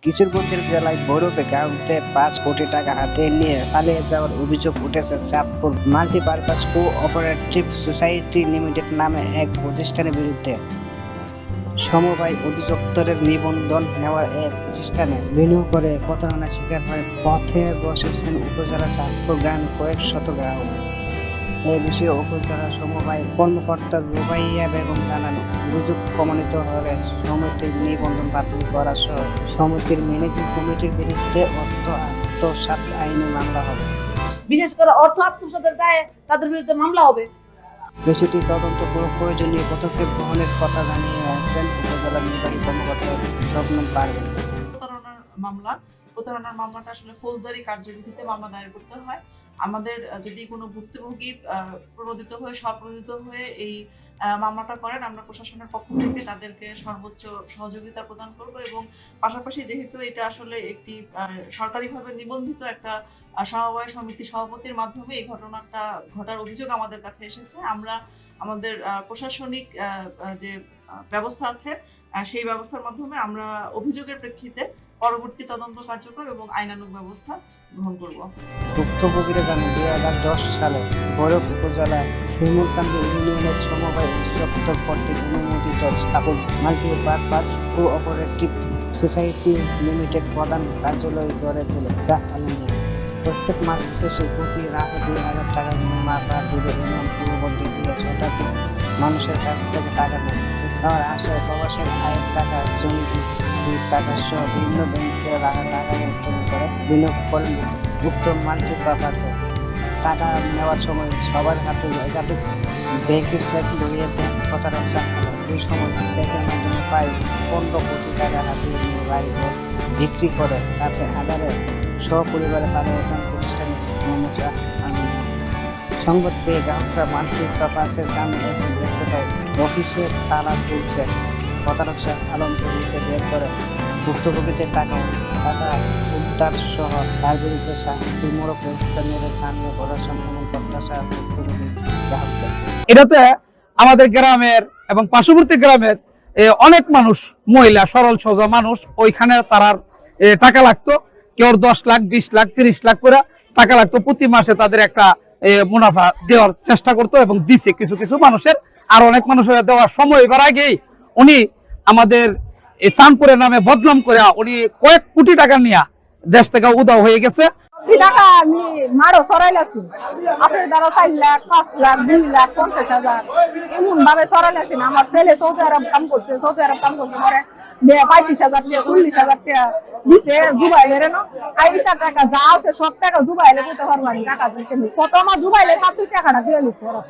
কিশোরগঞ্জের জেলায় ভৈরবে গ্রামে 5 কোটি টাকা হাতিয়ে নিয়ে পালিয়ে যাওয়ার অভিযোগ উঠেছে Chandpur multipurpose cooperative society limited নামে এক প্রতিষ্ঠানের বিরুদ্ধে। সমবায় অধিদপ্তরের নিবন্ধন নেওয়ার এক প্রতিষ্ঠানে বিনিয়োগ করে প্রতারণার শিকার হয়ে পথে বসেছেন উপজেলা চাঁদপুর গ্রামের কয়েক শত গ্রাহক। এ বিষয়ে উপজেলা সমবায় কর্মকর্তা রুবাইয়া বেগম জানান, অভিযোগ প্রমাণিত হলে সমিতির নিবন্ধন বাতিল করা সহ সমিতির ম্যানেজিং কমিটির বিরুদ্ধে অর্থ আত্মসাৎ আইনে মামলা হবে। বিশেষ করে অর্থ আত্মসাতের দায়ে তাদের বিরুদ্ধে মামলা হবে। বিষয়টি তদন্ত করে প্রয়োজনীয় পদক্ষেপ গ্রহণের কথা জানিয়েছেন উপজেলা নির্বাহী কর্মকর্তা শবনম পারভীন। প্রতারণার মামলাটা আসলে ফৌজদারি কার্যবিধিতে মামলা দায়ের করতে হয়। আমাদের যদি কোনো ভুক্তভোগী স্বপ্রণোদিত হয়ে এই মামলাটা করেন, আমরা প্রশাসনের পক্ষ থেকে তাদেরকে সর্বোচ্চ সহযোগিতা প্রদান করব এবং পাশাপাশি যেহেতু এটা আসলে একটি সরকারিভাবে নিবন্ধিত একটা সমবায় সমিতি সভাপতির মাধ্যমে এই ঘটনাটা ঘটার অভিযোগ আমাদের কাছে এসেছে, আমরা আমাদের প্রশাসনিক যে ব্যবস্থা আছে সেই ব্যবস্থার মাধ্যমে আমরা অভিযোগের প্রেক্ষিতে পরবর্তী তদন্ত কার্যক্রম এবং আইনানুগ ব্যবস্থা গ্রহণ করব। ভুক্তভোগীরা জানান, 2010 সালে ভৈরব উপজেলা শিমুলকান্দি ইউনিয়নের সমবায় অধিদপ্তর কর্তৃক অনুমোদিত Chandpur multipurpose cooperative society limited প্রধান কার্যালয় গড়ে তোলে যা আলমগীর। প্রত্যেক মাস শেষে প্রতি রাতে 2,000 টাকা মাথা দিবে এমন পূর্ববর্তী দিয়ে শতাধিক মানুষের কাছ থেকে টাকা নেয়। তার আশায় প্রবাসের আয়ের টাকা, জমি টাকা সহ বিভিন্ন ব্যাংকে রাখা টাকা উত্তোলন করে বিনিয়োগ করেন। উক্ত মাল্টিপারপাসে টাকা নেওয়ার সময় সবার হাতে একাধিক ব্যাংকের চেক ধরিয়ে দেন প্রতারণা। ওই সময় চেকের মাধ্যমে প্রায় 15 কোটি টাকা হাতিয়ে নিয়ে বাড়ি বিক্রি করে তাতে আধারে সপরিবারে পালিয়েছেন প্রতিষ্ঠানের মমতা আনন্দ। সংবাদ পেয়ে গ্রাহকরা মাল্টিপারপাসের সামনে এসে দেখতে পায় অফিসে তালা তুলছে। প্রতারক আলমকে নিচে বের করে ভুক্তভোগীদের টাকা উদ্ধার সহ তার বিরুদ্ধে শাস্তিমূলক ব্যবস্থা নেবে স্থানীয় প্রশাসন এবং প্রত্যাশা ভুক্তভোগী গ্রাহকদের। এটাতে আমাদের গ্রামের এবং পার্শ্ববর্তী গ্রামের অনেক মানুষ, মহিলা সরল সোজা মানুষ, ওইখানে তারা টাকা লাগতো। কেউ 10 লাখ, 20 লাখ, 30 লাখ করে টাকা লাগতো। প্রতি মাসে তাদের একটা মুনাফা দেওয়ার চেষ্টা করতো এবং দিছে কিছু কিছু মানুষের। আর অনেক মানুষের দেওয়ার সময় এবার আগেই উনি আমাদের চাঁদপুরের নামে বদনাম করে উনি কয়েক কোটি টাকা নিয়ে দেশ থেকে উধাও হয়ে গেছে। টাকা আমি মারো সরাইলাছি, আপনার দ্বারা 4 লাখ, 5 লাখ, 2 লাখ, 50,000 এমন ভাবে সরাইলাছি। আমার ছেলে সৌদি আরব কাম করছে পরে 35,000 টাকা, 40,000 টাকা দিছে জুবাইলের। এইটা টাকা যা আছে সব টাকা জুবাইলে দিতে পারবো আমি। টাকা দিতে কত আমার জুবাইলে 5 টাকাটা দিয়ে নিচ্ছে ওরা।